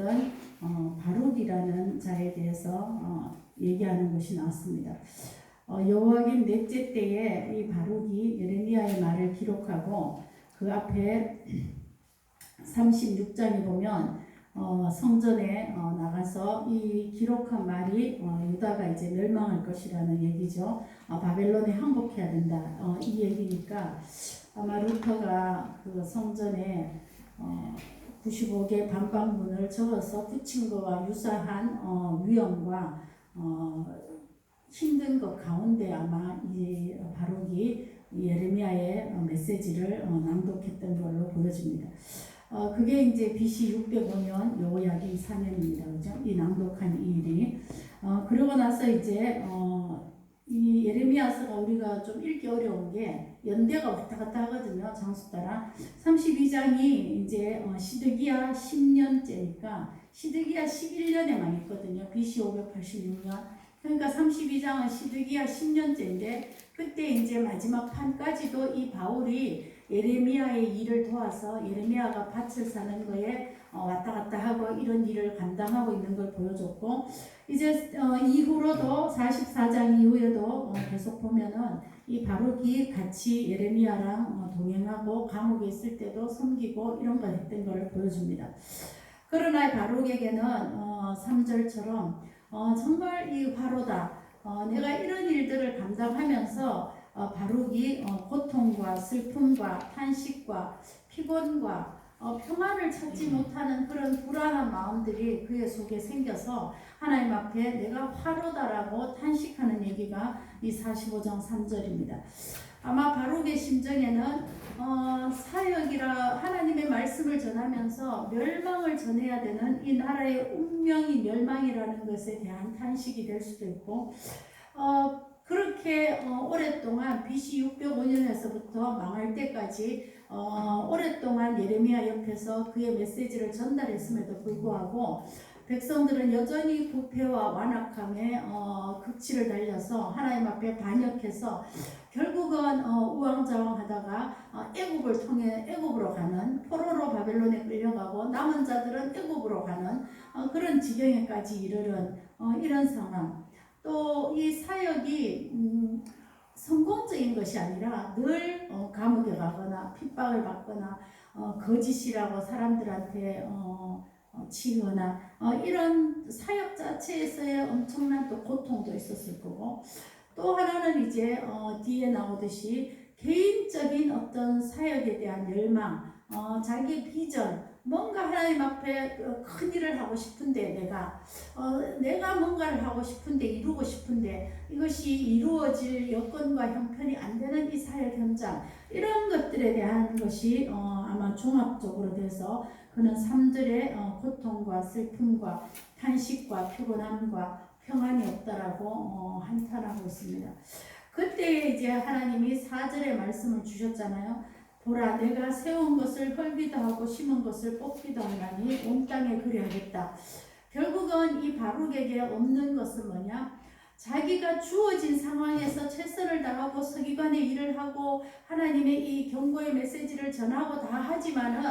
있었던 바룩이라는 자에 대해서 얘기하는 것이 나왔습니다. 여호와긴 넷째 때에 이 바룩이 예레미야의 말을 기록하고 그 앞에 36장에 보면 성전에 나가서 이 기록한 말이 유다가 이제 멸망할 것이라는 얘기죠. 바벨론에 항복해야 된다. 이 얘기니까 아마 루터가 그 성전에 95개 반박문을 적어서 붙인 것과 유사한 위험과 힘든 것 가운데 아마 이 바룩이 예레미야의 메시지를 낭독했던 걸로 보여집니다. 그게 이제 BC 605년 여호야긴 4년입니다. 그죠? 이 낭독한 이 일이. 그러고 나서 이제 이 예레미야서가 우리가 좀 읽기 어려운 게 연대가 왔다 갔다 하거든요. 장수 따라. 32장이 이제 시드기야 10년째니까 시드기야 11년에만 있거든요. BC 586년. 그러니까 32장은 시드기야 10년째인데 그때 이제 마지막 판까지도 이 바울이 예레미야의 일을 도와서 예레미야가 밭을 사는 거에 왔다 갔다 하고 이런 일을 감당하고 있는 걸 보여줬고 이제 이후로도 44장 이후에도 계속 보면은 이 바룩이 같이 예레미야랑 동행하고 감옥에 있을 때도 섬기고 이런 걸 했던 걸 보여줍니다. 그러나 바룩에게는 3절처럼 정말 이 화로다. 내가 이런 일들을 감당하면서 바룩이 고통과 슬픔과 탄식과 피곤과 평안을 찾지 못하는 그런 불안한 마음들이 그의 속에 생겨서 하나님 앞에 내가 화로다라고 탄식하는 얘기가 이 45장 3절입니다. 아마 바룩의 심정에는 사역이라 하나님의 말씀을 전하면서 멸망을 전해야 되는 이 나라의 운명이 멸망이라는 것에 대한 탄식이 될 수도 있고 그렇게 오랫동안 BC 605년에서부터 망할 때까지 오랫동안 예레미야 옆에서 그의 메시지를 전달했음에도 불구하고 백성들은 여전히 부패와 완악함에 극치를 달려서 하나님 앞에 반역해서 결국은 우왕좌왕하다가 애굽을 통해 애굽으로 가는 포로로 바벨론에 끌려가고 남은 자들은 애굽으로 가는 그런 지경에까지 이르는 이런 상황. 또 이 사역이 성공적인 것이 아니라 늘 감옥에 가거나 핍박을 받거나 거짓이라고 사람들한테 치거나 이런 사역 자체에서의 엄청난 또 고통도 있었을 거고 또 하나는 이제 뒤에 나오듯이 개인적인 어떤 사역에 대한 열망, 자기 비전, 뭔가 하나님 앞에 큰 일을 하고 싶은데 내가 뭔가를 하고 싶은데 이루고 싶은데 이것이 이루어질 여건과 형편이 안 되는 이 사역 현장 이런 것들에 대한 것이 아마 종합적으로 돼서 그는 3절의 고통과 슬픔과 탄식과 피곤함과 평안이 없다라고 한탄하고 있습니다. 그때 이제 하나님이 4절의 말씀을 주셨잖아요. 보라 내가 세운 것을 헐기도 하고 심은 것을 뽑기도 하나니 온 땅에 그리하겠다. 결국은 이 바룩에게 없는 것은 뭐냐? 자기가 주어진 상황에서 최선을 다하고 서기관의 일을 하고 하나님의 이 경고의 메시지를 전하고 다 하지만은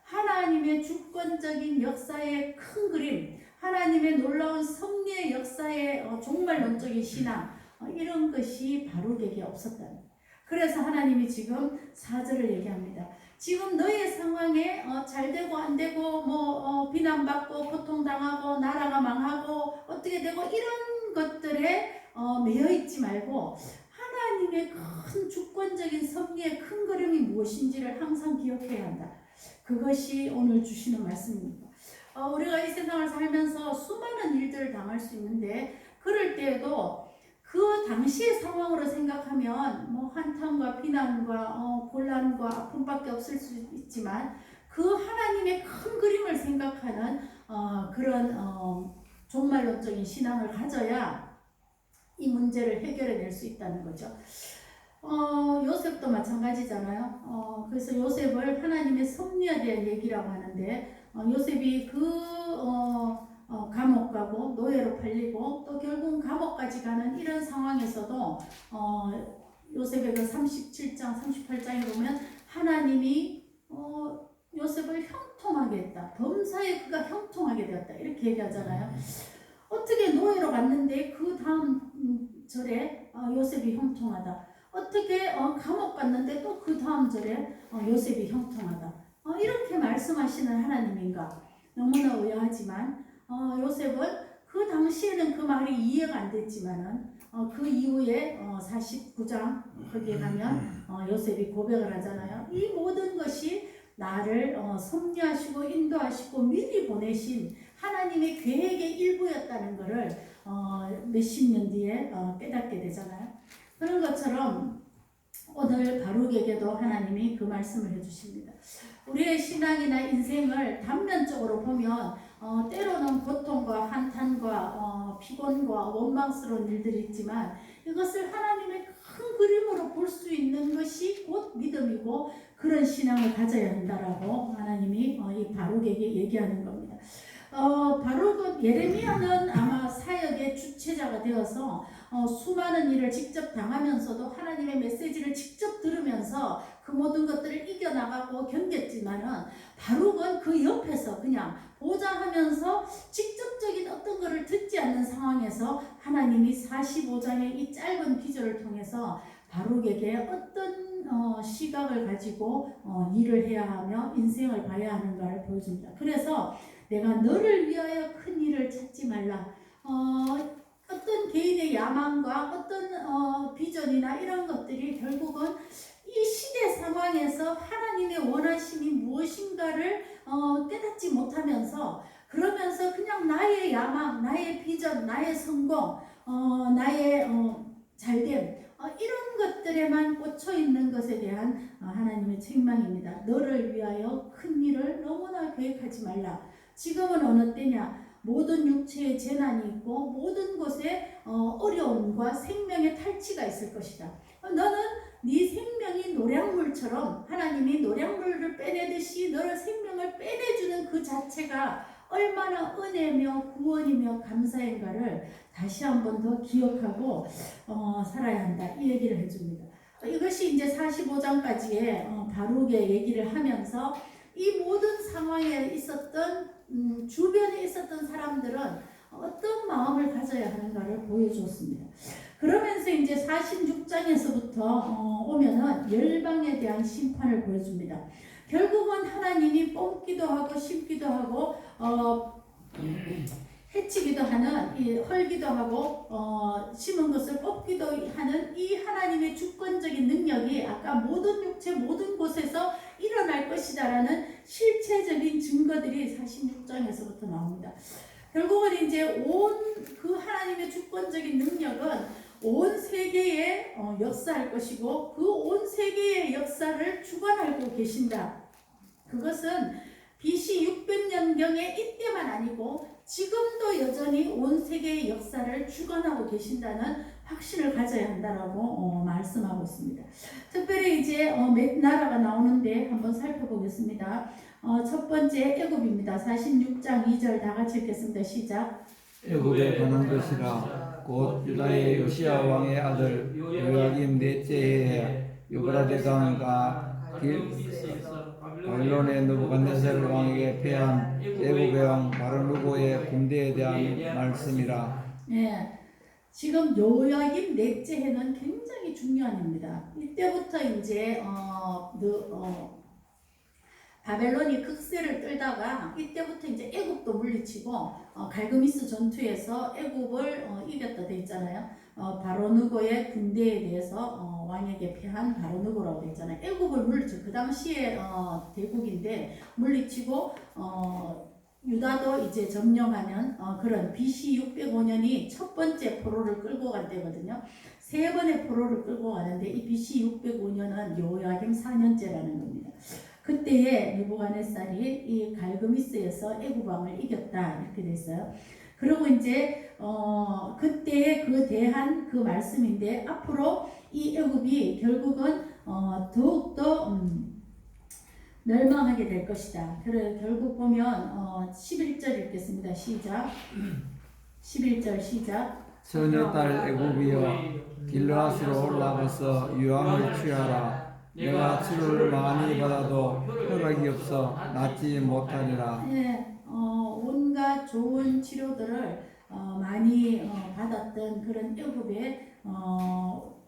하나님의 주권적인 역사의 큰 그림, 하나님의 놀라운 섭리의 역사의 종말론적인 신앙 이런 것이 바룩에게 없었다. 그래서 하나님이 지금 4절을 얘기합니다. 지금 너의 상황에 잘되고 안되고 비난받고 고통당하고 나라가 망하고 어떻게 되고 이런 것들에 매여있지 말고 하나님의 큰 주권적인 섭리의 큰 그림이 무엇인지를 항상 기억해야 한다. 그것이 오늘 주시는 말씀입니다. 우리가 이 세상을 살면서 수많은 일들을 당할 수 있는데 그럴 때에도 그 당시의 상황으로 생각하면 한탄과 비난과 곤란과 아픔밖에 없을 수 있지만 그 하나님의 큰 그림을 생각하는 그런 종말론적인 신앙을 가져야 이 문제를 해결해 낼 수 있다는 거죠. 요셉도 마찬가지잖아요. 그래서 요셉을 하나님의 섭리에 대한 얘기라고 하는데 요셉이 감옥 가고 노예로 팔리고 또 결국 감옥까지 가는 이런 상황에서도 요셉의 그 37장 38장에 보면 하나님이 요셉을 형통하게 했다. 범사에 그가 형통하게 되었다. 이렇게 얘기하잖아요. 어떻게 노예로 갔는데 그 다음 절에 요셉이 형통하다. 어떻게 감옥 갔는데 또 그 다음 절에 요셉이 형통하다. 이렇게 말씀하시는 하나님인가? 너무나 의아하지만 요셉은 그 당시에는 그 말이 이해가 안 됐지만은 그 이후에 49장 거기에 가면 요셉이 고백을 하잖아요. 이 모든 것이 나를 섭리하시고 인도하시고 미리 보내신 하나님의 계획의 일부였다는 것을 몇십 년 뒤에 깨닫게 되잖아요. 그런 것처럼 오늘 바룩에게도 하나님이 그 말씀을 해주십니다. 우리의 신앙이나 인생을 단면적으로 보면 때로는 고통과 한탄과 피곤과 원망스러운 일들이 있지만 이것을 하나님의 큰 그림으로 볼 수 있는 것이 곧 믿음이고 그런 신앙을 가져야 한다라고 하나님이 이 바룩에게 얘기하는 겁니다. 바룩은 예레미야는 아마 사역의 주체자가 되어서 수많은 일을 직접 당하면서도 하나님의 메시지를 직접 들으면서 그 모든 것들을 이겨나가고 견뎠지만은 바룩은 그 옆에서 그냥 보좌하면서 직접적인 어떤 것을 듣지 않는 상황에서 하나님이 45장의 이 짧은 기절을 통해서 바룩에게 어떤 시각을 가지고 일을 해야 하며 인생을 봐야 하는가를 보여줍니다. 그래서 내가 너를 위하여 큰 일을 찾지 말라. 어떤 개인의 야망과 어떤 비전이나 이런 것들이 결국은 이 시대 상황에서 하나님의 원하심이 무엇인가를 깨닫지 못하면서 그러면서 그냥 나의 야망, 나의 비전, 나의 성공, 나의 잘됨 이런 것들에만 꽂혀 있는 것에 대한 하나님의 책망입니다. 너를 위하여 큰 일을 너무나 계획하지 말라. 지금은 어느 때냐? 모든 육체의 재난이 있고 모든 곳에 어려움과 생명의 탈취가 있을 것이다. 너는 네 생명이 노량물처럼 하나님이 노량물을 빼내듯이 너를 생명을 빼내주는 그 자체가 얼마나 은혜며 구원이며 감사인가를 다시 한번 더 기억하고 살아야 한다. 이 얘기를 해줍니다. 이것이 이제 45장까지의 바룩의 얘기를 하면서 이 모든 상황에 있었던 주변에 있었던 사람들은 어떤 마음을 가져야 하는가를 보여주었습니다. 그러면서 이제 46장에서부터 오면은 열방에 대한 심판을 보여줍니다. 결국은 하나님이 뽑기도 하고 심기도 하고 해치기도 하는 헐기도 하고 심은 것을 뽑기도 하는 이 하나님의 주권적인 능력이 아까 모든 육체 모든 곳에서 일어날 것이다라는 실체적인 증거들이 46장에서부터 나옵니다. 결국은 이제 온 그 하나님의 주권적인 능력은 온 세계에 역사할 것이고 그 온 세계의 역사를 주관하고 계신다. 그것은 BC 600년경의 이때만 아니고 지금도 여전히 온 세계의 역사를 주관하고 계신다는 확신을 가져야 한다라고 말씀하고 있습니다. 특별히 이제 몇 나라가 나오는데 한번 살펴보겠습니다. 첫 번째 애굽입니다. 46장 2절 다 같이 읽겠습니다. 시작. 애굽에 관한 것이라 곧 유다의 요시야 왕의 아들 요야김 넷째 해에 유브라데 강과 바빌론의 느부갓네살 왕에게 패한 애굽의 왕 바르누고의 군대에 대한 말씀이라. 네, 지금 요야김 넷째 해는 굉장히 중요한 해입니다. 이때부터 이제 바벨론이 극세를 떨다가 이때부터 이제 애굽도 물리치고 갈그미스 전투에서 애굽을 이겼다 돼 있잖아요. 바로누고의 군대에 대해서 왕에게 패한 바로누고라고 돼 있잖아요. 애굽을 물리치고 그 당시에 대국인데 물리치고 유다도 이제 점령하는 그런 BC 605년이 첫 번째 포로를 끌고 갈 때거든요. 세 번의 포로를 끌고 가는데 이 BC 605년은 요야김 4년째라는 겁니다. 그때에 느부갓네살이 이 갈그미스에서 애굽 왕을 이겼다 이렇게 됐어요. 그리고 이제 그때에 그 대한 그 말씀인데 앞으로 이 애굽이 결국은 더욱더 멸망하게 될 것이다. 그래 결국 보면 11절 읽겠습니다. 시작. 11절 시작. 처녀 딸 애굽이여 길르앗으로 올라가서 유황을 취하라. 내가 치료를 많이 받아도 혈압이 없어 낫지 못하리라. 네, 온갖 온갖 좋은 치료들을 많이 받았던 그런 애굽의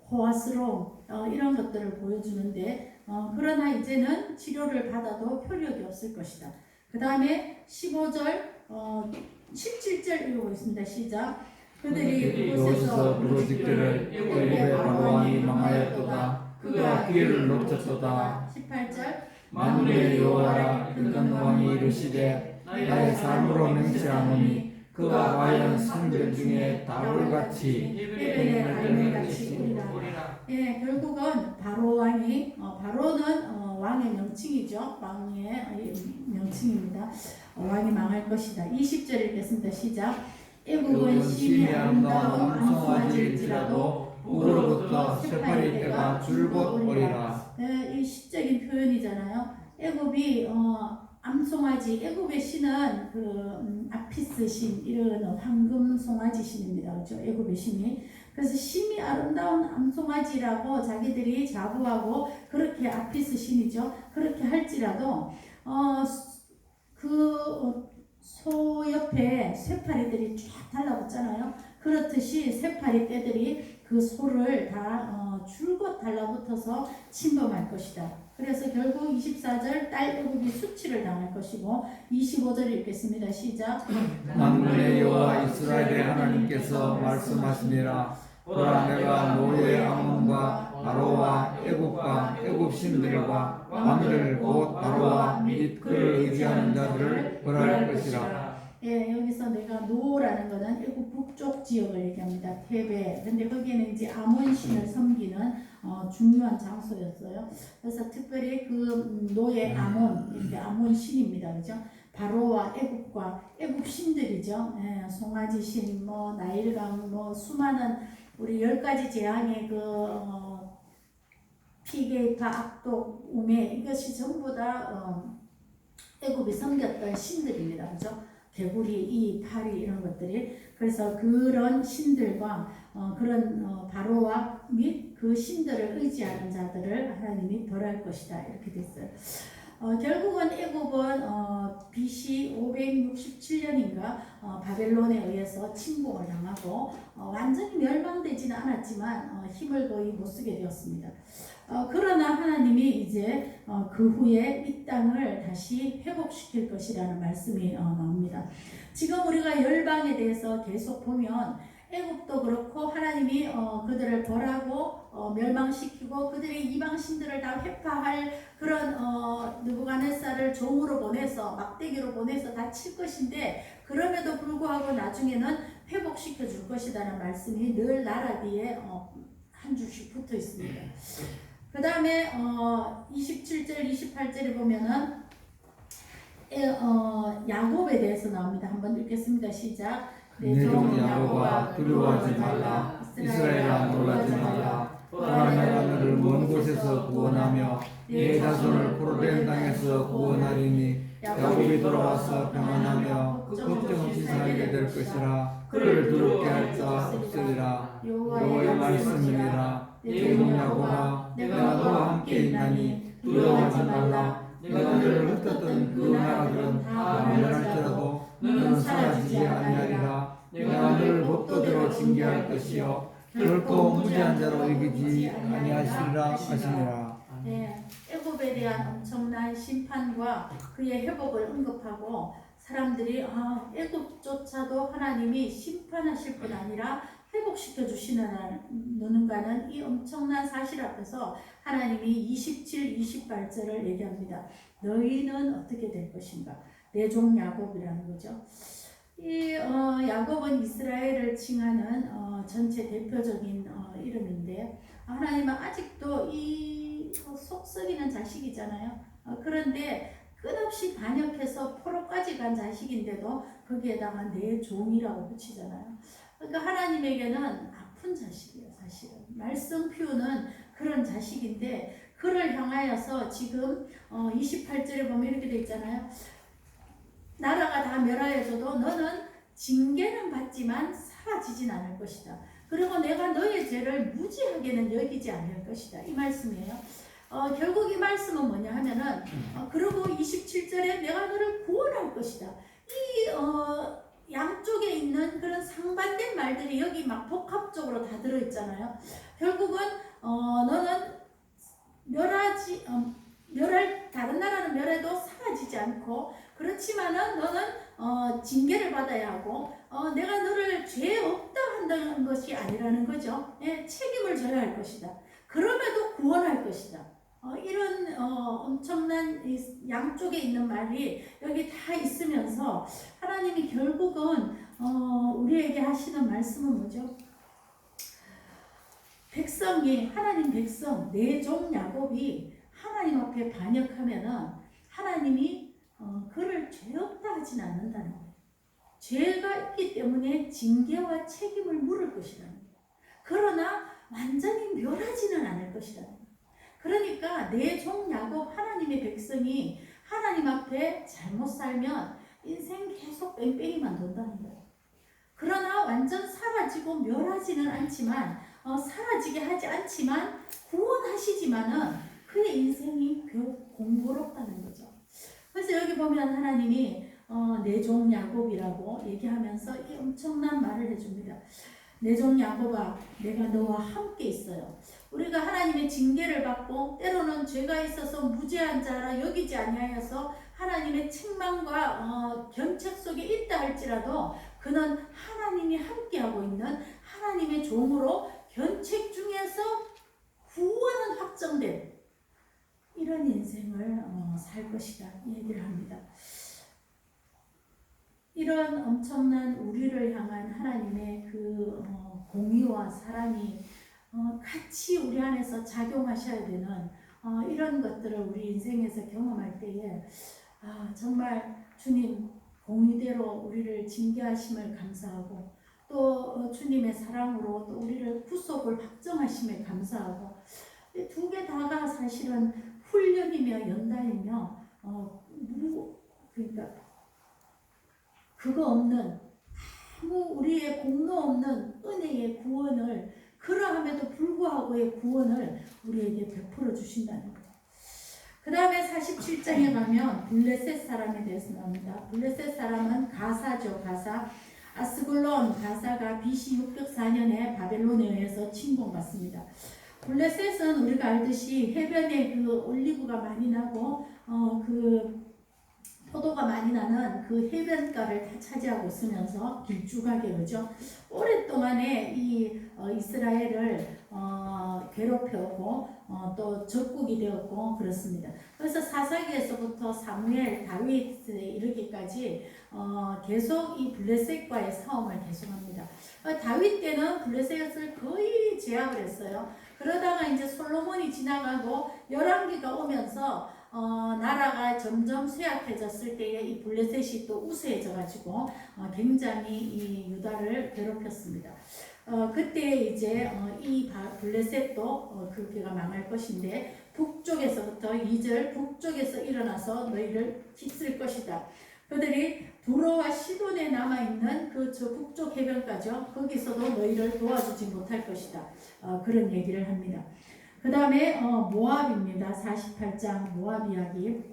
호화스러움 이런 것들을 보여주는데 그러나 이제는 치료를 받아도 효력이 없을 것이다. 그 다음에 15절 17절 읽어보겠습니다. 시작. 그들이 이곳에서 부르짖기를 애굽의 바로왕이 망하였도다. 그가 기회를 놓쳤도다. 18절 만군의 여호와라 이는 왕이 이르시되 나의 삶으로 맹세하노니 그가 과연 성들 중에 다볼같이 해변의 갈매같이 우리라. 예, 결국은 바로 왕이 바로는 왕의 명칭이죠. 왕의 명칭입니다. 왕이 망할 것이다. 20절 읽겠습니다. 시작. 애국은 심히 아름다운 암송아지일지라도 북으로부터 쇠파리 때가 줄곧 오리라. 네, 이 시적인 표현이잖아요. 애굽이 암송아지, 애굽의 신은 그 아피스 신, 이런 황금 송아지 신입니다. 그렇죠? 애굽의 신이. 그래서 심히 아름다운 암송아지라고 자기들이 자부하고 그렇게 아피스 신이죠. 그렇게 할지라도 소 옆에 쇠파리들이 쫙 달라붙잖아요. 그렇듯이 쇠파리 떼들이 그 소를 다 줄곧 달라붙어서 침범할 것이다. 그래서 결국 24절 딸 애굽이 수치를 당할 것이고 25절 읽겠습니다. 시작. 만군의 여호와 이스라엘의 하나님께서 말씀하시니라. 보라 내가 노예 아몬과 바로와 애굽과 애굽 신들과 왕들 곧 바로와 및 그를 의지하는 자들을 벌할 것이라. 예, 여기서 내가 노라는 것은 애굽 북쪽 지역을 얘기합니다. 테베. 근데 거기에는 이제 아몬 신을 섬기는 중요한 장소였어요. 그래서 특별히 그 노예 아몬, 이렇게 아몬 신입니다. 그죠? 바로와 애굽과 애굽 신들이죠. 예, 송아지 신, 나일강, 수많은 우리 10가지 재앙의 피게이파, 악독, 우매 이것이 전부 다 애굽이 섬겼던 신들입니다. 그죠? 개구리, 이, 파리 이런 것들이. 그래서 그런 신들과 그런 바로와 및 그 신들을 의지하는 자들을 하나님이 벌할 것이다. 이렇게 됐어요. 결국은 애굽은 BC 567년인가 바벨론에 의해서 침공을 당하고 완전히 멸망되지는 않았지만 힘을 거의 못 쓰게 되었습니다. 그러나 하나님이 이제 그 후에 이 땅을 다시 회복시킬 것이라는 말씀이 나옵니다. 지금 우리가 열방에 대해서 계속 보면 애굽도 그렇고 하나님이 그들을 벌하고 멸망시키고 그들이 이방 신들을 다 회파할 그런 느부갓네살을 종으로 보내서 막대기로 보내서 다 칠 것인데 그럼에도 불구하고 나중에는 회복시켜 줄 것이라는 말씀이 늘 나라 뒤에 한 줄씩 붙어 있습니다. 그 다음에 27절 28절에 보면은 야곱에 대해서 나옵니다. 한번 읽겠습니다. 시작. 내 종 야곱아 두려워하지 말라. 이스라엘아 놀라지 말라. 보라 내가 너를 먼 곳에서 구원하며 네 자손을 포로된 땅에서 구원하리니 야곱이 돌아와서 평안하며 걱정 없이 살게 될 것이라. 그를 두렵게 할 자 없으리라. 여호와의 말씀이니라. 내 종 야곱아 내가 너와 함께 있나니 두려워하지 말라. 내가 너를 흩었던 그 나라들은 다 멸할지라도 너는 사라지지 아니하리라. 내가 너를 법도대로 징계할 것이요 결코 무지한 자로 이기지 아니하시리라 하시니라. 네, 애굽에 대한 엄청난 심판과 그의 회복을 언급하고 사람들이 애굽조차도 하나님이 심판하실 뿐 아니라 회복시켜 주시는가는 이 엄청난 사실 앞에서 하나님이 27, 28절을 얘기합니다. 너희는 어떻게 될 것인가? 내 종 야곱이라는 거죠. 이 야곱은 이스라엘을 칭하는 전체 대표적인 이름인데 하나님은 아직도 이 속 썩이는 자식이잖아요. 그런데 끝없이 반역해서 포로까지 간 자식인데도 거기에다가 내 종이라고 붙이잖아요. 그러니까 하나님에게는 아픈 자식이에요. 사실은 말씀 피우는 그런 자식인데 그를 향하여서 지금 28절에 보면 이렇게 돼 있잖아요. 나라가 다 멸하여져도 너는 징계는 받지만 사라지진 않을 것이다. 그리고 내가 너의 죄를 무지하게는 여기지 않을 것이다. 이 말씀이에요. 결국 이 말씀은 뭐냐 하면은 그리고 27절에 내가 너를 구원할 것이다. 이 이 양쪽에 있는 그런 상반된 말들이 여기 막 복합적으로 다 들어있잖아요. 결국은 너는 멸할 다른 나라는 멸해도 사라지지 않고 그렇지만은 너는 징계를 받아야 하고 내가 너를 죄 없다 한다는 것이 아니라는 거죠. 예, 책임을 져야 할 것이다. 그럼에도 구원할 것이다. 이런 엄청난 이 양쪽에 있는 말이 여기 다 있으면서 하나님이 결국은 우리에게 하시는 말씀은 뭐죠? 백성이 하나님 백성 내 종 야곱이 하나님 앞에 반역하면은 하나님이 그를 죄 없다 하진 않는다는 거예요. 죄가 있기 때문에 징계와 책임을 물을 것이라는 거예요. 그러나 완전히 멸하지는 않을 것이라는 거예요. 그러니까 내 종 야곱 하나님의 백성이 하나님 앞에 잘못 살면 인생 계속 뺑뺑이만 돈다는 거예요. 그러나 완전 사라지고 멸하지는 않지만 사라지게 하지 않지만 구원하시지만은 그의 인생이 공고롭다는 거죠. 그래서 여기 보면 하나님이 내 종 야곱이라고 얘기하면서 이 엄청난 말을 해줍니다. 내 종 야곱아 내가 너와 함께 있어요. 우리가 하나님의 징계를 받고 때로는 죄가 있어서 무죄한 자라 여기지 아니하여서 하나님의 책망과 견책 속에 있다 할지라도 그는 하나님이 함께하고 있는 하나님의 종으로 견책 중에서 구원은 확정된 이런 인생을 살 것이다 이 얘기를 합니다. 이런 엄청난 우리를 향한 하나님의 그 공의와 사랑이 같이 우리 안에서 작용하셔야 되는 이런 것들을 우리 인생에서 경험할 때에 정말 주님 공의대로 우리를 징계하심을 감사하고 또 주님의 사랑으로 또 우리를 구속을 확정하심에 감사하고 이 두 개 다가 사실은 훈련이며 연단이며 그러니까 그거 없는 아무 우리의 공로 없는 은혜의 구원을 그러함에도 불구하고의 구원을 우리에게 베풀어 주신다는 거예요. 그 다음에 47장에 가면 블레셋 사람에 대해서 나옵니다. 블레셋 사람은 가사죠. 가사. 아스글론 가사가 BC 604년에 바벨론에 의해서 침공받습니다. 블레셋은 우리가 알듯이 해변에 그 올리브가 많이 나고 그 포도가 많이 나는 그 해변가를 다 차지하고 있으면서 길쭉하게 그죠? 오랫동안에 이 이스라엘을 괴롭혀오고 또 적국이 되었고 그렇습니다. 그래서 사사기에서부터 사무엘, 다윗에 이르기까지 계속 이 블레셋과의 싸움을 계속합니다. 다윗 때는 블레셋을 거의 제압을 했어요. 그러다가 이제 솔로몬이 지나가고 열왕기가 오면서 나라가 점점 쇠약해졌을 때에 이 블레셋이 또 우세해져 가지고 굉장히 이 유다를 괴롭혔습니다. 그때 이제 이 블레셋도 그게가 망할 것인데 북쪽에서부터 2절 북쪽에서 일어나서 너희를 휩쓸 것이다. 그들이 두로와 시돈에 남아있는 저 북쪽 해변가죠. 거기서도 너희를 도와주지 못할 것이다. 그런 얘기를 합니다. 그 다음에 모압입니다. 48장 모압 이야기.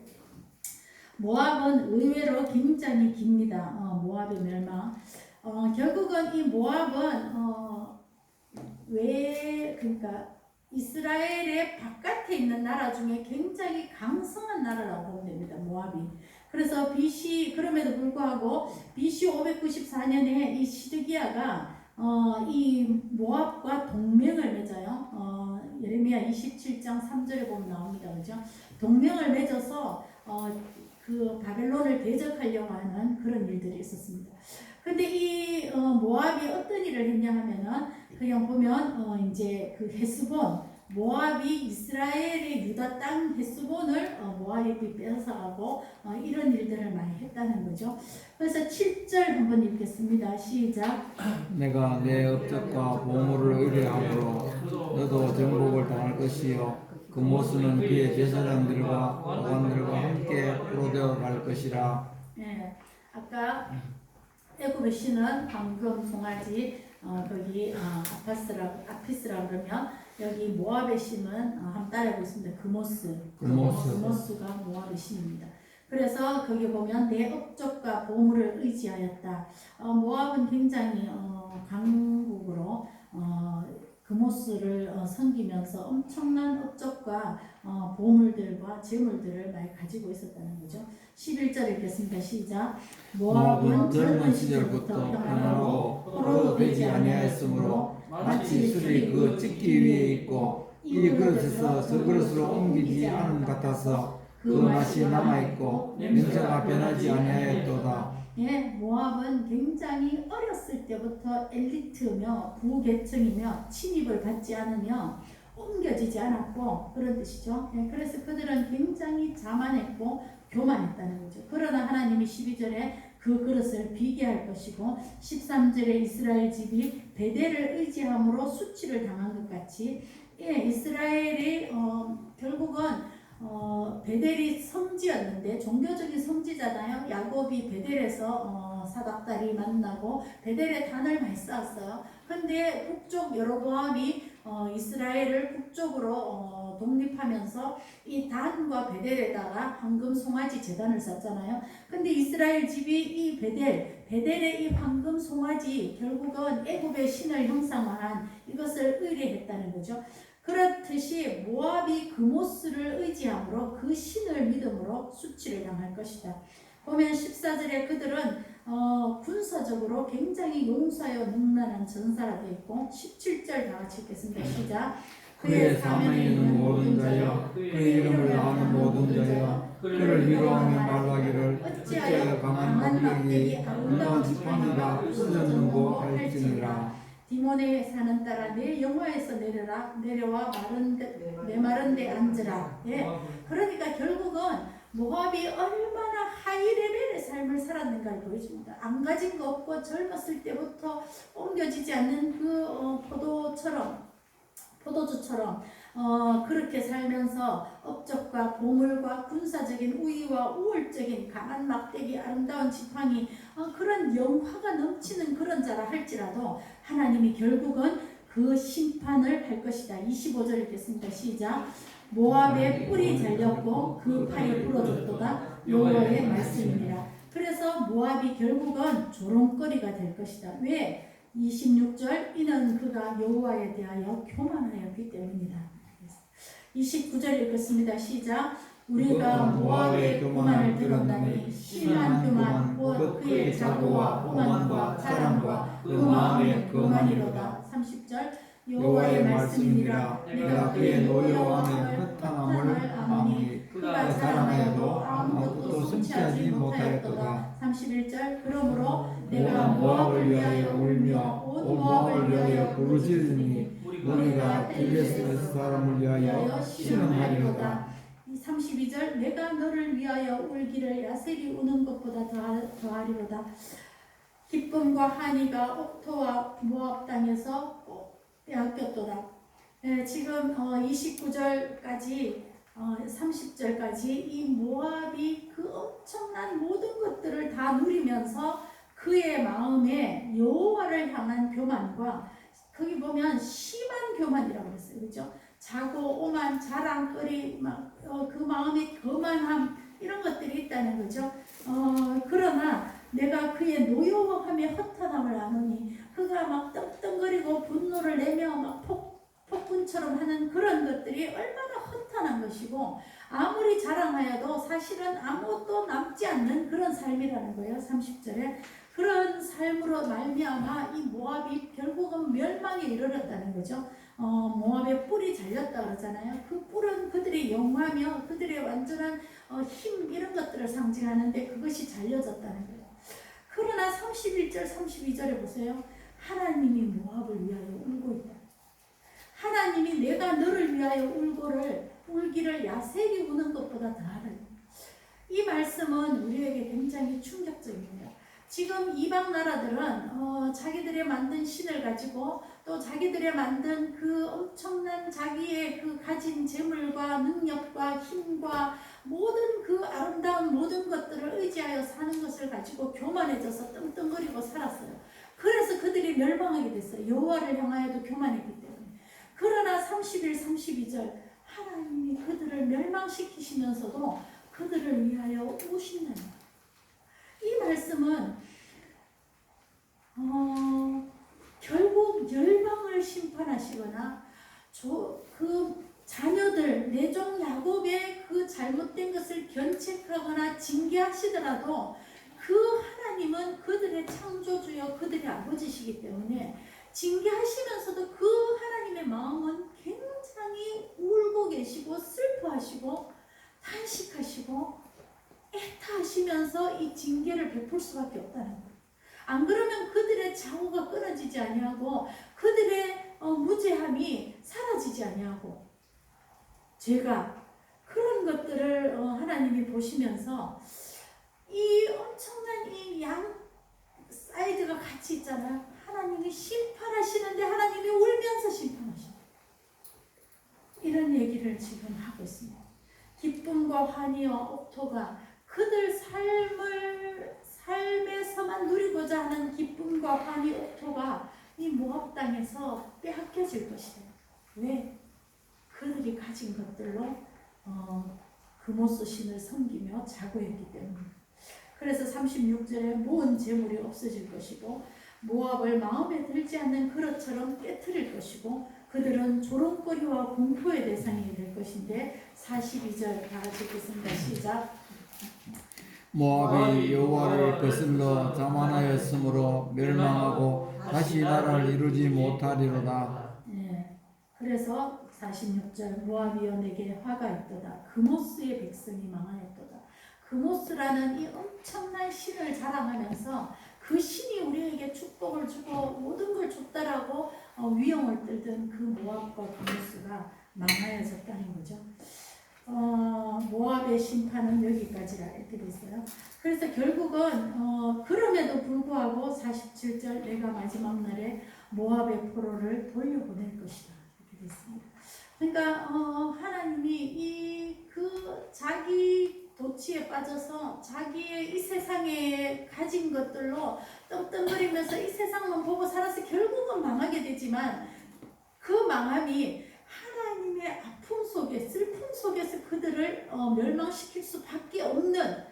모압은 의외로 굉장히 깁니다. 모압의 멸망. 결국은 이 모압은 그러니까 이스라엘의 바깥에 있는 나라 중에 굉장히 강성한 나라라고 보면 됩니다. 모압이. 그래서 그럼에도 불구하고 BC 594년에 이 시드기야가 이 모압과 동맹을 맺어요. 예레미야 27장 3절에 보면 나옵니다. 그죠? 동맹을 맺어서 그 바벨론을 대적하려고 하는 그런 일들이 있었습니다. 근데 이 모압이 어떤 일을 했냐 하면은 그냥 보면 이제 그 헤스본 모압이 이스라엘의 유다 땅 헤스본을 모압이 뺏어가고 이런 일들을 많이 했다는 거죠. 그래서 7절 한번 읽겠습니다. 시작. 내가 내 업적과 보물을 의뢰함으로 너도 정복을 당할 것이요 그 모습은 그의 제사장들과 고관들과 함께 포로되어 갈 것이라. 네, 아까 애굽의 신은 황금, 송아지, 거기 아피스라 그러면 여기 모압의 신은 한번 따라해보겠습니다. 그모스가 모압의 신입니다. 그래서 거기 보면 내 업적과 보물을 의지하였다. 모압은 굉장히 강국으로 그모스를 섬기면서 엄청난 업적과 보물들과 재물들을 많이 가지고 있었다는 거죠. 11절 읽겠습니다. 시작. 모압은 젊은 시절부터 평안하고 포로도 되지 아니하였으므로 마치 술이 그 찢기 위에 있고 이 그릇에서 저 그릇으로 옮기지 않음 같아서 그 맛이 남아있고 냄새가 변하지 아니하였도다. 예, 모압은 굉장히 어렸을 때부터 엘리트며 부계층이며 침입을 받지 않으며 옮겨지지 않았고 그런 뜻이죠. 예, 그래서 그들은 굉장히 자만했고 교만했다는 거죠. 그러나 하나님이 12절에 그 그릇을 비게 할 것이고 13절에 이스라엘 집이 베델을 의지함으로 수치를 당한 것 같이 예, 이스라엘이 결국은 베델이 성지였는데 종교적인 성지잖아요. 야곱이 베델에서 사닥다리 만나고 베델에 단을 많이 쌓았어요. 근데 북쪽 여로보암이 이스라엘을 북쪽으로 독립하면서 이 단과 베델에다가 황금 송아지 제단을 쌓잖아요. 근데 이스라엘 집이 이 베델의 이 황금 송아지 결국은 애굽의 신을 형상화한 이것을 의뢰했다는 거죠. 그렇듯이 모압이 그모스를 의지함으로 그 신을 믿음으로 수치를 당할 것이다. 보면 14절에 그들은 군사적으로 굉장히 용사여 능란한 전사라 되어 있고 17절 다 같이 읽겠습니다. 시작. 그의 사명에 있는 모든 자여 그의 이름을 아는 모든 자여 그를 위로하며 말하기를 어찌하여 강한 막대기 아름다운 지팡이가 쓰졌는고 할지니라. 디몬에 사는 딸아 내 영화에서 내려와 내 마른 데 앉으라. 예. 그러니까 결국은 모압이 얼마나 하이레벨의 삶을 살았는가를 보여줍니다. 안 가진 거 없고 젊었을 때부터 옮겨지지 않는 그 포도주처럼 그렇게 살면서 업적과 보물과 군사적인 우위와 우월적인 강한 막대기 아름다운 지팡이 그런 영화가 넘치는 그런 자라 할지라도 하나님이 결국은 그 심판을 할 것이다. 25절 읽겠습니다. 시작. 모압의 뿔이 잘렸고 그 팔이 부러졌도다. 여호와의 말씀이니라. 그래서 모압이 결국은 조롱거리가 될 것이다. 왜? 26절 이는 그가 여호와에 대하여 교만하였기 때문이다. 29절 읽겠습니다. 시작. 우리가 모압의 교만을 들었나니 심한 교만 곧 그의 자고와 오만과 자랑과 그 마음의 교만이로다. 30절 여호와의 말씀이니라. 내가 그의 노여함의 허탄함을 아노니 그가 자랑하여도 아무것도 성취하지 못하였도다. 31절 그러므로 내가 모압을 위하여 울며 온 모압을 위하여 부르짖으니 우리가 길레스 사람을 위하여 신음하리로다. 32절 내가 너를 위하여 울기를 야셀이 우는 것보다 더하리로다. 기쁨과 한이가 옥토와 모압 땅에서 빼앗겼도다. 지금 29절까지 30절까지 이 모압이 그 엄청난 모든 것들을 다 누리면서 그의 마음에 여호와를 향한 교만과 거기 보면 심한 교만이라고 했어요. 그렇죠? 자고 오만 자랑거리 그 마음의 거만함 이런 것들이 있다는 거죠. 그러나 내가 그의 노여움에 허탄함을 아노니 그가 막 떵떵거리고 분노를 내며 막 폭군처럼 하는 그런 것들이 얼마나 허탄한 것이고 아무리 자랑하여도 사실은 아무것도 남지 않는 그런 삶이라는 거예요. 30절에 그런 삶으로 말미암아 이 모압이 결국은 멸망에 이르렀다는 거죠. 모압의 뿔이 잘렸다 그러잖아요. 그 뿔은 그들의 영화며 그들의 완전한 힘 이런 것들을 상징하는데 그것이 잘려졌다는 거예요. 그러나 31절 32절에 보세요. 하나님이 모압을 위하여 울고 있다. 하나님이 내가 너를 위하여 울기를 야색이 우는 것보다 더하다. 이 말씀은 우리에게 굉장히 충격적입니다. 지금 이방 나라들은 자기들의 만든 신을 가지고 또 자기들의 만든 그 엄청난 자기의 그 가진 재물과 능력과 힘과 모든 그 아름다운 모든 것들을 의지하여 사는 것을 가지고 교만해져서 떵떵거리고 살았어요. 그래서 그들이 멸망하게 됐어요. 여호와를 향하여도 교만했기 때문에. 그러나 31, 32절 하나님이 그들을 멸망시키시면서도 그들을 위하여 오신다는 거예요. 이 말씀은 결국 열방을 심판하시거나 그 자녀들 내종 야곱의 그 잘못된 것을 견책하거나 징계하시더라도 그 하나님은 그들의 창조주여 그들의 아버지시기 때문에 징계하시면서도 그 하나님의 마음은 굉장히 울고 계시고 슬퍼하시고 탄식하시고 애타하시면서 이 징계를 베풀 수밖에 없다는 거예요. 안 그러면 그들의 좌우가 끊어지지 아니하고 그들의 무죄함이 사라지지 아니하고 죄가 그런 것들을 하나님이 보시면서 이 엄청난 이 양 사이드가 같이 있잖아요. 하나님이 심판하시는데 하나님이 울면서 심판하시는 이런 얘기를 지금 하고 있습니다. 기쁨과 환희와 옥토가 그들 삶에서만 누리고자 하는 기쁨과 환희 옥토가 이 모압 땅에서 빼앗겨질 것이다. 왜? 그들이 가진 것들로 그모스 신을 섬기며 자고했기 때문입니다. 그래서 36절에 모은 재물이 없어질 것이고 모압을 마음에 들지 않는 그릇처럼 깨트릴 것이고 그들은 조롱거리와 공포의 대상이 될 것인데 42절 다 같이 읽겠습니다. 시작. 모압이 여호와를 거슬러 자만하였으므로 멸망하고 다시 나라를 이루지 못하리로다. 네. 그래서 46절 모압이여 내게 화가 있도다. 그모스의 백성이 망하였도다. 그모스라는 이 엄청난 신을 자랑하면서 그 신이 우리에게 축복을 주고 모든 걸 줬다라고 위엄을 떨던 그 모압과 그모스가 망하여졌다는 거죠. 모압의 심판은 여기까지라 이렇게 됐어요. 그래서 결국은 그럼에도 불구하고 47절 내가 마지막 날에 모압의 포로를 돌려보낼 것이다 이렇게 됐습니다. 그러니까 하나님이 그 자기 도취에 빠져서 자기의 이 세상에 가진 것들로 떵떵거리면서 이 세상만 보고 살아서 결국은 망하게 되지만 그 망함이 하나님의 아픔 속에 슬픔 속에서 그들을 멸망시킬 수밖에 없는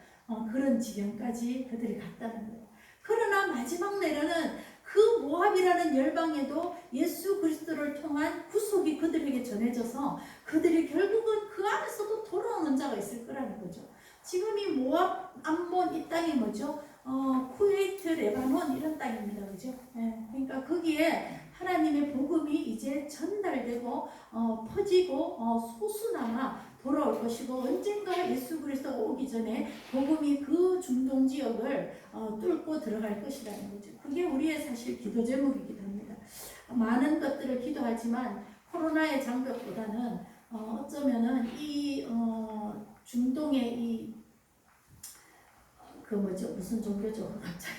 그런 지경까지 그들이 갔다는 거예요. 그러나 마지막 날에는 그 모압이라는 열방에도 예수 그리스도를 통한 구속이 그들에게 전해져서 그들이 결국은 그 안에서도 돌아오는 자가 있을 거라는 거죠. 지금 이 모압, 암몬 이 땅이 뭐죠? 쿠웨이트, 레바논 이런 땅입니다. 그죠? 예, 그러니까 거기에 하나님의 복음이 이제 전달되고 퍼지고 소수나마 돌아올 것이고 언젠가 예수 그리스도가 오기 전에 복음이 그 중동 지역을 뚫고 들어갈 것이라는 거죠. 그게 우리의 사실 기도 제목이기도 합니다. 많은 것들을 기도하지만 코로나의 장벽보다는 어쩌면은 이 중동의 이 그 뭐죠 무슨 종교죠 갑자기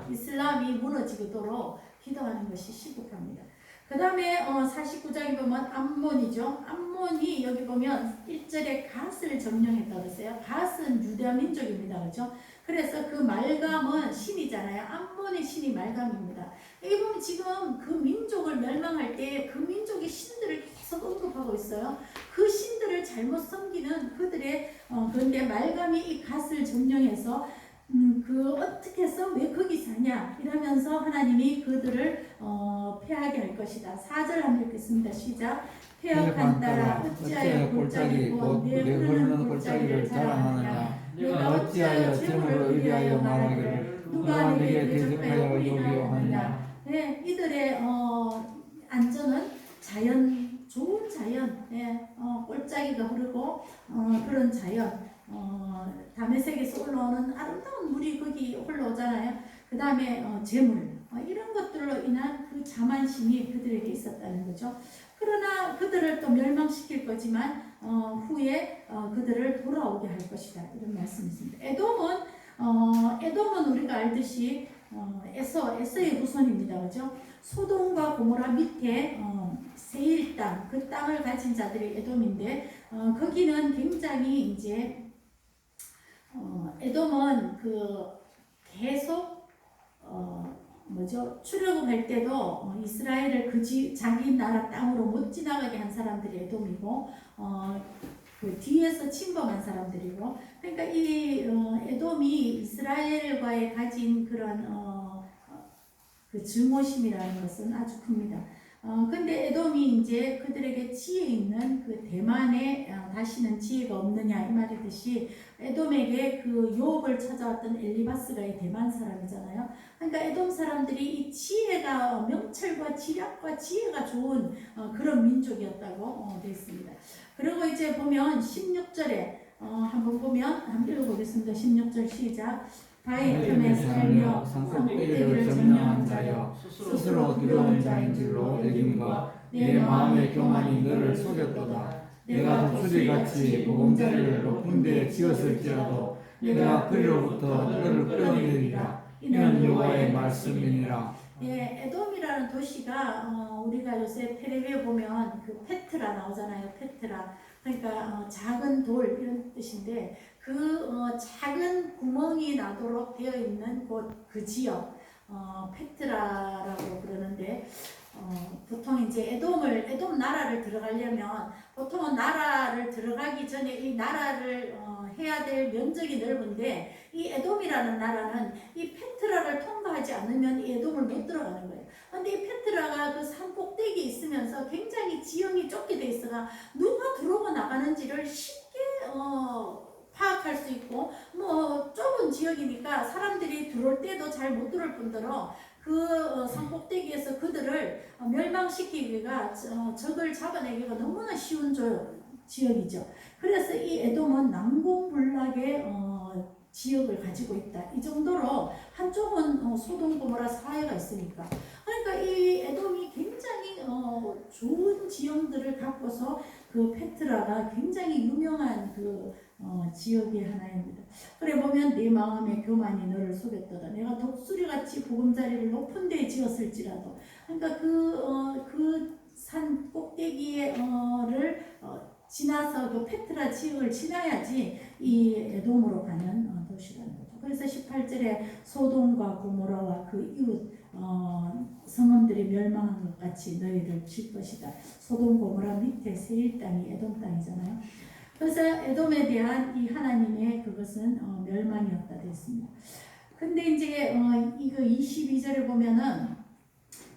이슬람이 무너지도록 기도하는 것이 시급합니다. 그 다음에 49장에 보면 암몬이죠. 암몬이 여기 보면 1절에 갓을 점령했다고 했어요. 갓은 유대 민족입니다. 그렇죠? 그래서 그 말감은 신이잖아요. 암몬의 신이 말감입니다. 여기 보면 지금 그 민족을 멸망할 때 그 민족의 신들을 계속 언급하고 있어요. 그 신들을 잘못 섬기는 그들의 그런데 말감이 이 갓을 점령해서 그 어떻게 해서 왜 거기 사냐 이러면서 하나님이 그들을 패하게 할 것이다. 4절 한번 읽겠습니다. 시작. 폐역한 따라 어찌하여 골짜기 곧 내 흐르는 골짜기를 자랑하느냐. 내가 어찌하여 재물을 의뢰하여 말하기를 누가 내게 대적하여 여기오하느냐. 네, 이들의 안전은 자연, 좋은 자연, 골짜기가 흐르고 그런 자연, 다메섹에서 올라오는 아름다운 물이 거기 흘러오잖아요. 그 다음에 재물, 이런 것들로 인한 그 자만심이 그들에게 있었다는 거죠. 그러나 그들을 또 멸망시킬 거지만 후에 그들을 돌아오게 할 것이다 이런 말씀이 있습니다. 에돔은 우리가 알듯이 에서의 후손입니다. 그죠? 소돔과 고모라 밑에 세일 땅, 그 땅을 가진 자들이 에돔인데 거기는 굉장히 이제 에돔은 그 계속 출애굽할 때도 이스라엘을 자기 나라 땅으로 못 지나가게 한 사람들이 에돔이고 그 뒤에서 침범한 사람들이고, 그러니까 이 에돔이 이스라엘과의 가진 그런 그 증오심이라는 것은 아주 큽니다. 근데 에돔이 이제 그들에게 지혜 있는 그 대만에 다시는 지혜가 없느냐 이 말이듯이 에돔에게 그 유업을 찾아왔던 엘리바스가 이 대만 사람이잖아요. 그러니까 에돔 사람들이 이 지혜가 명철과 지략과 지혜가 좋은 그런 민족이었다고 되어 있습니다. 그리고 이제 보면 16절에 한번 보면 한번 읽어보겠습니다. 16절 시작. 바위 틈에 살며 산꼭대기를 점령한 자여 스스로 두려운 자인 줄로 여김과 내 마음의 교만이 너를 속였도다. 내가 독수리같이 보금자리를 높은 데에 지었을지라도 내가 그리로부터 너를 끌어내리라. 이는 여호와의 말씀이니라. 예, 에돔이라는 도시가 우리가 요새 텔레비에 보면 그 페트라 나오잖아요. 페트라. 그러니까 작은 돌 이런 뜻인데 그 작은 구멍이 나도록 되어 있는 곳 그 지역 페트라라고 그러는데 보통 이제 에돔 나라를 들어가려면 보통은 나라를 들어가기 전에 이 나라를 해야 될 면적이 넓은데 이 에돔이라는 나라는 이 페트라를 통과하지 않으면 이 에돔을 못 들어가는 거예요. 근데 이 페트라가 그 산 꼭대기에 있으면서 굉장히 지형이 좁게 돼 있어가 누가 들어오고 나가는지를 쉽게 파악할 수 있고 뭐 좁은 지역이니까 사람들이 들어올 때도 잘 못 들어올 뿐더러 그 산꼭대기에서 그들을 멸망시키기가 적을 잡아내기가 너무나 쉬운 지역이죠. 그래서 이 에돔은 난공불락의 지역을 가지고 있다. 이 정도로 한쪽은 소돔 고모라 사해가 있으니까. 그러니까 이 에돔이 굉장히 좋은 지형들을 갖고서 그 페트라가 굉장히 유명한 그 지역의 하나입니다. 그래 보면 내 마음의 교만이 너를 속였도다. 내가 독수리같이 보금자리를 높은 데에 지었을지라도. 그러니까 그 산 꼭대기를 지나서 그 페트라 지역을 지나야지 이 에돔으로 가는 도시라는 거죠. 그래서 18절에 소돔과 고모라와 그 이웃 성읍들이 멸망한 것 같이 너희를 칠 것이다. 소돔 고모라 밑에 세일 땅이 에돔 땅이잖아요. 그래서 에돔에 대한 이 하나님의 그것은 멸망이었다 됐습니다. 근데 이제 이거 22절에 보면은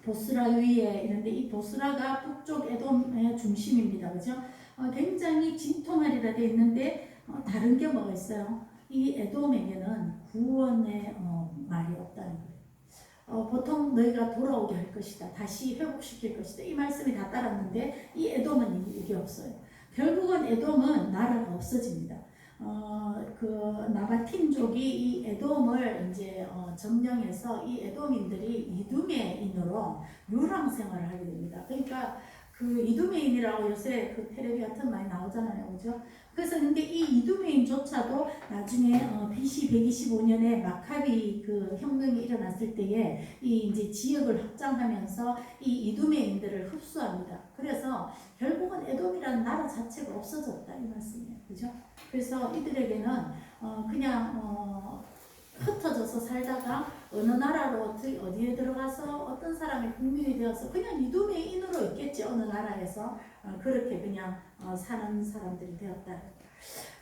보스라 위에 이런데 이 보스라가 북쪽 에돔의 중심입니다. 그죠? 굉장히 진통하리라 되어 있는데 다른 게 뭐가 있어요? 이 에돔에게는 구원의 말이 없다는 거예요. 보통 너희가 돌아오게 할 것이다. 다시 회복시킬 것이다. 이 말씀이 다 따랐는데 이 에돔은 이게 없어요. 결국은 에돔은 나라가 없어집니다. 그 나바틴족이 이 에돔을 이제 점령해서 이 에돔인들이 이두메인으로 유랑 생활을 하게 됩니다. 그러니까 그 이두메인이라고 요새 그 텔레비 같은 많이 나오잖아요, 그죠? 그래서 근데 이 이두메인조차도 나중에 BC 125년에 마카비 그 혁명이 일어났을 때에 이 이제 지역을 확장하면서 이 이두메인들을 흡수합니다. 그래서 결국은 에돔이라는 나라 자체가 없어졌다 이 말씀이에요, 그죠? 그래서 이들에게는 그냥 흩어져서 살다가 어느 나라로 어디에 들어가서 어떤 사람의 국민이 되어서 그냥 이두메인으로 있겠지 어느 나라에서 그렇게 그냥 사는 사람들이 되었다.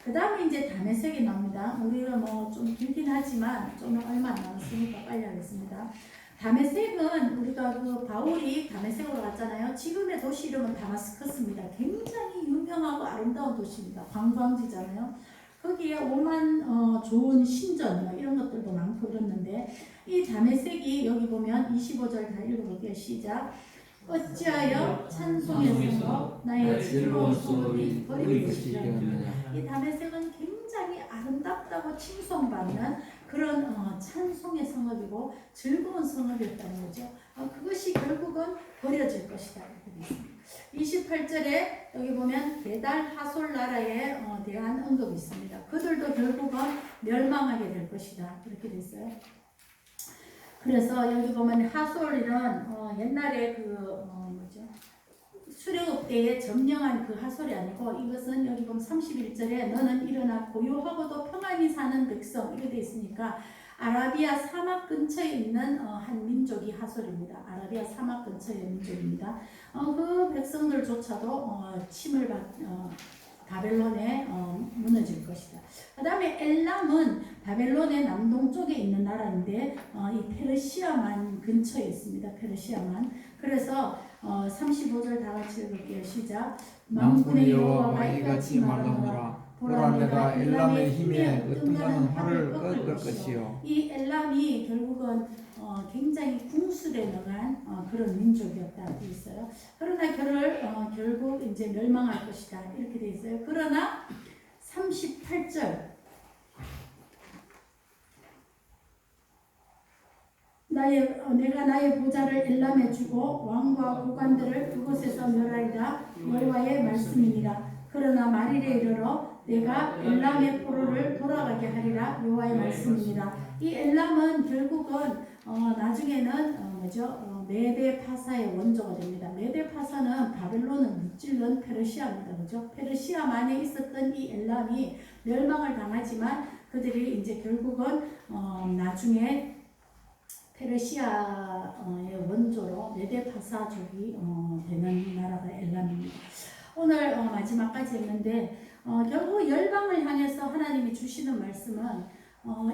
그 다음에 이제 다메섹이 나옵니다. 우리가 뭐 좀 길긴 하지만 좀 얼마 안 남았으니까 빨리 하겠습니다. 다메섹은 우리가 그 바울이 다메섹으로 갔잖아요. 지금의 도시 이름은 다마스커스입니다. 굉장히 유명하고 아름다운 도시입니다. 관광지잖아요. 거기에 오만 좋은 신전 이런 것들도 많고 이랬는데 이 다메섹이 여기 보면 25절 다 읽어볼게요. 시작. 어찌하여 찬송의 성읍 나의 즐거운 소울이 버린 것이냐. 이 다메섹은 굉장히 아름답다고 칭송받는 그런 찬송의 성읍이고 즐거운 성읍이었다는 거죠. 그것이 결국은 버려질 것이다 이렇게 되어 있습니다. 28절에 여기 보면 게달 하솔 나라에 대한 언급이 있습니다. 그들도 결국은 멸망하게 될 것이다 이렇게 됐어요. 그래서 여기 보면 하솔이란 옛날에 출애굽 때에 점령한 그 하솔이 아니고 이것은 여기 보면 31절에 너는 일어나 고요하고도 평안히 사는 백성 이렇게 돼 있으니까 아라비아 사막 근처에 있는 한 민족이 하솔입니다. 아라비아 사막 근처의 민족입니다. 그 백성들조차도 침을 바벨론에 무너질 것이다. 그 다음에 엘람은 바벨론의 남동쪽에 있는 나라인데 이 페르시아만 근처에 있습니다. 페르시아만. 그래서 35절 다 같이 읽을게요. 시작. 만군의 여호와가 이같이 말하노라. 보라 내가 엘람의 힘에 어떤가는 활을 꺾을 것이요. 이 엘람이 결국은 굉장히 궁술에 능한 그런 민족이었다 돼 있어요. 그러나 결국 이제 멸망할 것이다 이렇게 돼 있어요. 그러나 38절 내가 나의 보좌를 엘람에 주고 왕과 고관들을 그곳에서 멸하리라 여호와의 말씀이니라. 그러나 말일에 이르러 내가 엘람의 포로를 돌아가게 하리라 여호와의 말씀이니라. 이 엘람은 결국은 나중에는 메데파사의 원조가 됩니다. 메데파사는 바벨론을 무찔른 페르시아입니다. 그죠? 페르시아만에 있었던 이 엘람이 멸망을 당하지만 그들이 이제 결국은 나중에 페르시아의 원조로 메데파사족이 되는 나라가 엘람입니다. 오늘 마지막까지 했는데 결국 열방을 향해서 하나님이 주시는 말씀은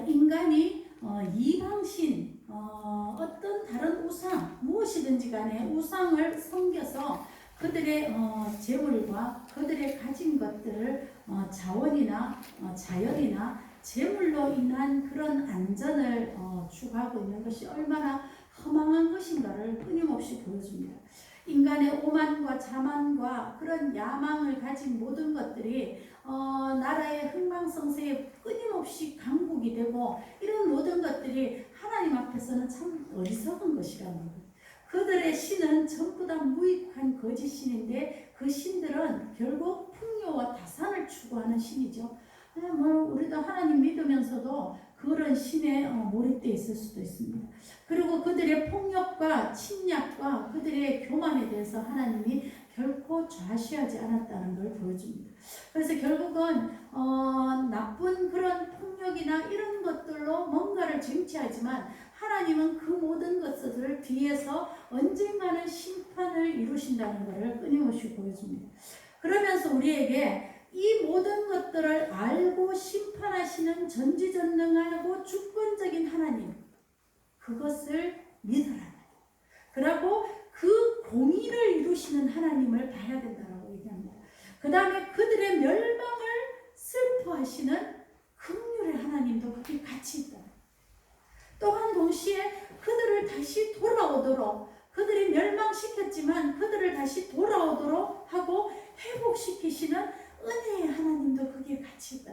인간이 이방신 어떤 다른 우상 무엇이든지 간에 우상을 섬겨서 그들의 재물과 그들의 가진 것들을 자원이나 자연이나 재물로 인한 그런 안전을 추구하고 있는 것이 얼마나 허망한 것인가를 끊임없이 보여줍니다. 인간의 오만과 자만과 그런 야망을 가진 모든 것들이 나라의 흥망성쇠에 끊임없이 강국이 되고 이런 모든 것들이 하나님 앞에서는 참 어리석은 것이라는 거예요. 그들의 신은 전부 다 무익한 거짓 신인데 그 신들은 결국 풍요와 다산을 추구하는 신이죠. 우리도 하나님 믿으면서도 그런 신에 몰입되어 있을 수도 있습니다. 그리고 그들의 폭력과 침략과 그들의 교만에 대해서 하나님이 결코 좌시하지 않았다는 걸 보여줍니다. 그래서 결국은 나쁜 그런 폭력이나 이런 것들로 뭔가를 쟁취하지만 하나님은 그 모든 것들을 뒤에서 언젠가는 심판을 이루신다는 것을 끊임없이 보여줍니다. 그러면서 우리에게 이 모든 것들을 알고 심판하시는 전지전능하고 주권적인 하나님, 그것을 믿으라. 그리고 그 공의를 이루시는 하나님을 봐야 된다고 얘기합니다. 그 다음에 그들의 멸망을 슬퍼하시는 긍휼의 하나님도 거기 같이 있다. 또한 동시에 그들을 다시 돌아오도록, 그들이 멸망시켰지만 그들을 다시 돌아오도록 하고 회복시키시는 은혜의 하나님도 거기에 같이 있다.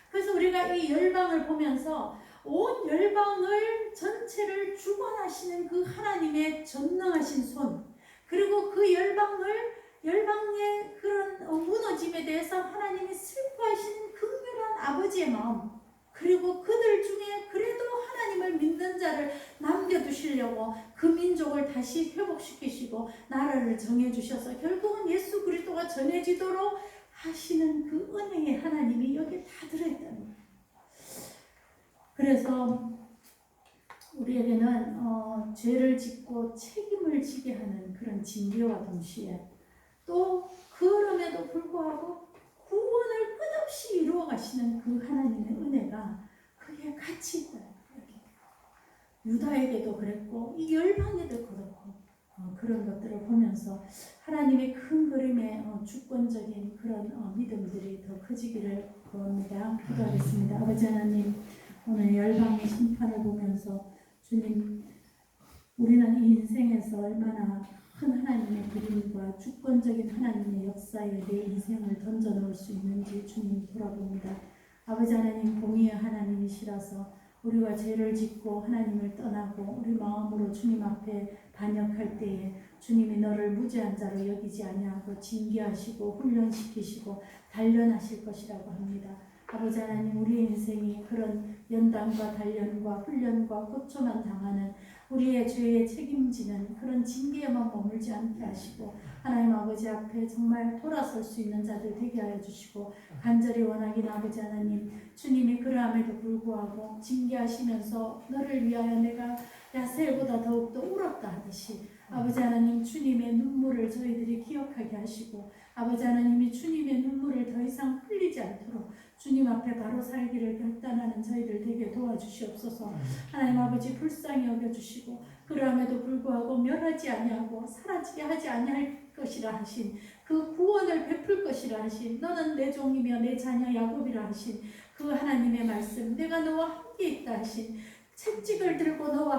그래서 우리가 이 열방을 보면서 온 열방을 전체를 주관하시는 그 하나님의 전능하신 손, 그리고 그 열방의 그런 무너짐에 대해서 하나님이 슬퍼하시는 긍휼한 아버지의 마음, 그리고 그들 중에 그래도 하나님을 믿는 자를 남겨두시려고 그 민족을 다시 회복시키시고 나라를 정해주셔서 결국은 예수 그리스도가 전해지도록 하시는 그 은혜의 하나님이 여기에 다 들어있다는 거예요. 그래서 우리에게는 죄를 짓고 책임을 지게 하는 그런 징계와 동시에 또 그럼에도 불구하고 구원을 끝없이 이루어 가시는 그 하나님의 은혜가 그게 같이 있다. 유다에게도 그랬고 이 열방에도 그렇고 그런 것들을 보면서 하나님의 큰 그림의 주권적인 그런 믿음들이 더 커지기를 구합니다. 기도하겠습니다. 아버지 하나님, 오늘 열방의 심판을 보면서 주님, 우리는 이 인생에서 얼마나 큰 하나님의 그림과 주권적인 하나님의 역사에 내 인생을 던져놓을 수 있는지 주님 돌아봅니다. 아버지 하나님, 공의의 하나님이시라서 우리가 죄를 짓고 하나님을 떠나고 우리 마음으로 주님 앞에 반역할 때에 주님이 너를 무죄한 자로 여기지 아니하고 징계하시고 훈련시키시고 단련하실 것이라고 합니다. 아버지 하나님, 우리 인생이 그런 연단과 단련과 훈련과 고초만 당하는 우리의 죄에 책임지는 그런 징계에만 머물지 않게 하시고 하나님 아버지 앞에 정말 돌아설 수 있는 자들 되게 하여 주시고 간절히 원하긴 아버지 하나님, 주님이 그러함에도 불구하고 징계하시면서 너를 위하여 내가 야셀보다 더욱더 울었다 하듯이 아버지 하나님 주님의 눈물을 저희들이 기억하게 하시고 아버지 하나님이 주님의 눈물을 더 이상 흘리지 않도록 주님 앞에 바로 살기를 결단하는 저희들 되게 도와주시옵소서. 하나님 아버지 불쌍히 여겨주시고 그러함에도 불구하고 멸하지 아니하고 사라지게 하지 아니할 것이라 하신 그 구원을 베풀 것이라 하신 너는 내 종이며 내 자녀 야곱이라 하신 그 하나님의 말씀 내가 너와 함께 있다 하신 채찍을 들고 너와